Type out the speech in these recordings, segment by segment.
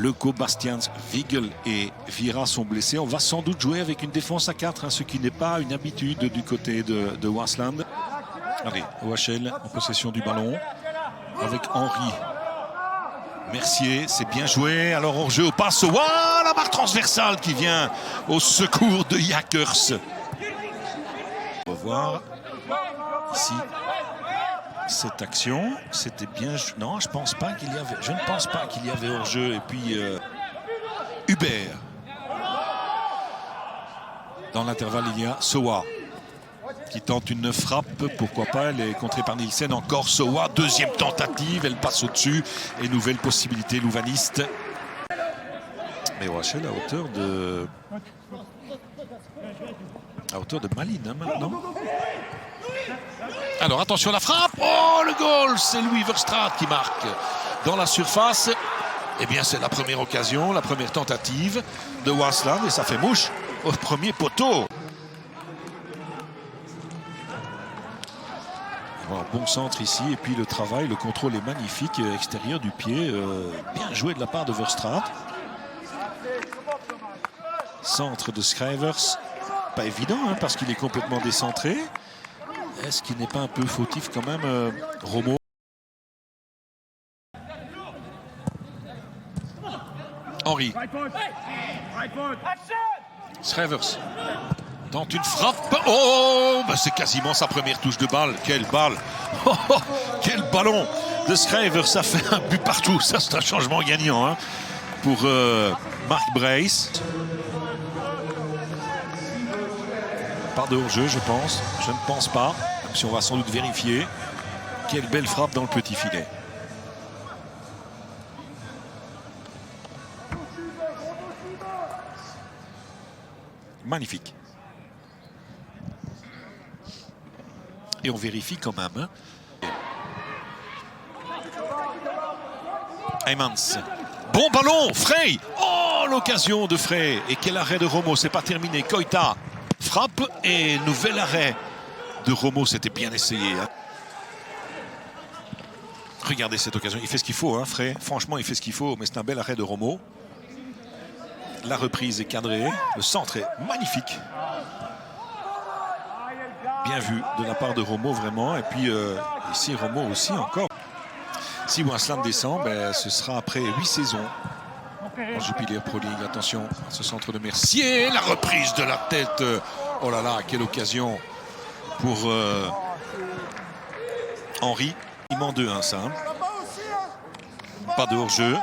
Leko, Bastians, Wiegel et Vira sont blessés. On va sans doute jouer avec une défense à 4, ce qui n'est pas une habitude du côté de Waasland. Allez, OHL en possession du ballon avec Henry. Mercier, c'est bien joué. Alors hors-jeu au passe. Waouh, la marque transversale qui vient au secours de Yakers. On va voir ici cette action. C'était bien. Non, je pense pas qu'il y avait. Je ne pense pas qu'il y avait hors-jeu. Et puis Hubert. Dans l'intervalle, il y a Soa qui tente une frappe, pourquoi pas, elle est contrée par Nielsen, encore Soa, deuxième tentative, elle passe au-dessus, et nouvelle possibilité louvaniste. Mais OHL à hauteur de Malines, hein, maintenant. Alors attention à la frappe, oh le goal, c'est Louis Verstraat qui marque dans la surface. Eh bien c'est la première occasion, la première tentative de Waasland, et ça fait mouche au premier poteau. Bon centre ici, et puis le travail, le contrôle est magnifique, extérieur du pied, bien joué de la part de Verstraat. Centre de Schrijvers, pas évident hein, parce qu'il est complètement décentré. Est-ce qu'il n'est pas un peu fautif quand même, Romo? Henry. Schrijvers tente une frappe. Oh, ben c'est quasiment sa première touche de balle. Quelle balle. Oh, oh, quel ballon de Schrijvers. Ça fait un but partout. Ça, c'est un changement gagnant hein, pour Mark Brace. Pas de hors-jeu, je pense. Je ne pense pas. Même si on va sans doute vérifier. Quelle belle frappe dans le petit filet. Magnifique. Et on vérifie quand même. Heymans. Bon ballon, Frey. Oh, l'occasion de Frey. Et quel arrêt de Romo, c'est pas terminé. Koita frappe et nouvel arrêt de Romo. C'était bien essayé. Hein. Regardez cette occasion. Il fait ce qu'il faut, hein, Frey. Franchement, il fait ce qu'il faut. Mais c'est un bel arrêt de Romo. La reprise est cadrée. Le centre est magnifique. Bien vu de la part de Romo, vraiment. Et puis ici, Romo aussi encore. Si Waasland descend, ben, ce sera après 8 saisons en Jupiler Pro League. Attention à ce centre de Mercier. La reprise de la tête. Oh là là, quelle occasion pour Henry. Il manque 2-1, ça. Hein. Pas de hors-jeu.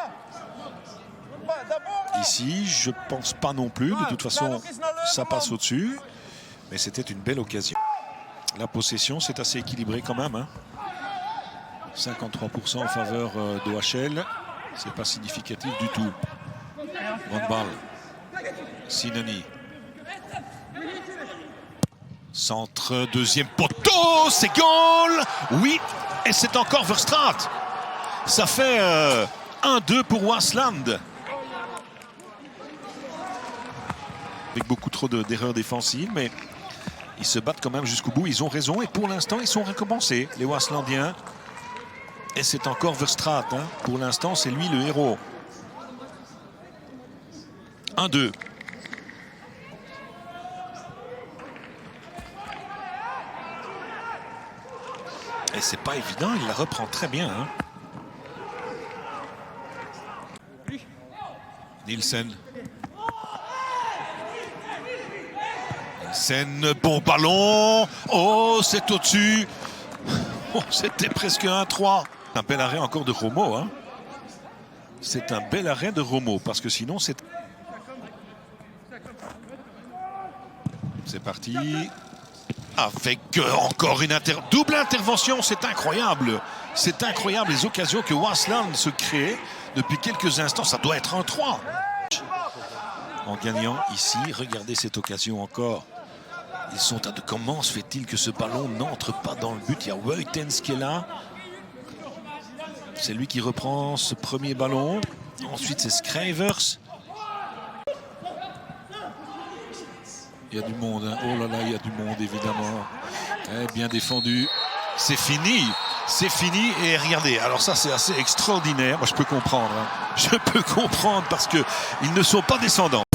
Ici, je pense pas non plus. De toute façon, ça passe au-dessus. Mais c'était une belle occasion. La possession, c'est assez équilibré quand même. Hein. 53% en faveur d'OHL. C'est pas significatif du tout. Bonne balle. Sinani. Centre, deuxième poteau. C'est goal. Oui, et c'est encore Verstraat. Ça fait 1-2 pour Waasland. Avec beaucoup trop d'erreurs défensives, mais ils se battent quand même jusqu'au bout. Ils ont raison et pour l'instant, ils sont récompensés, les Waaslandiens. Et c'est encore Verstraat. Hein. Pour l'instant, c'est lui le héros. 1-2. Et c'est pas évident, il la reprend très bien. Hein. Nielsen. Nielsen, bon ballon. Oh, c'est au-dessus. Oh, c'était presque 1-3. Un bel arrêt encore de Romo. Hein. C'est un bel arrêt de Romo parce que sinon c'est... C'est parti. Avec encore une double intervention. C'est incroyable. C'est incroyable les occasions que Waasland se crée depuis quelques instants. Ça doit être un 3. En gagnant ici, regardez cette occasion encore. Ils sont à deux. Comment se fait-il que ce ballon n'entre pas dans le but? Il y a Weutens qui est là. C'est lui qui reprend ce premier ballon. Ensuite, c'est Schrijvers. Il y a du monde. Hein. Oh là là, il y a du monde, évidemment. Eh, bien défendu. C'est fini. c'est fini. Et regardez, alors ça c'est assez extraordinaire. Moi je peux comprendre. Hein. Je peux comprendre parce qu'ils ne sont pas descendants.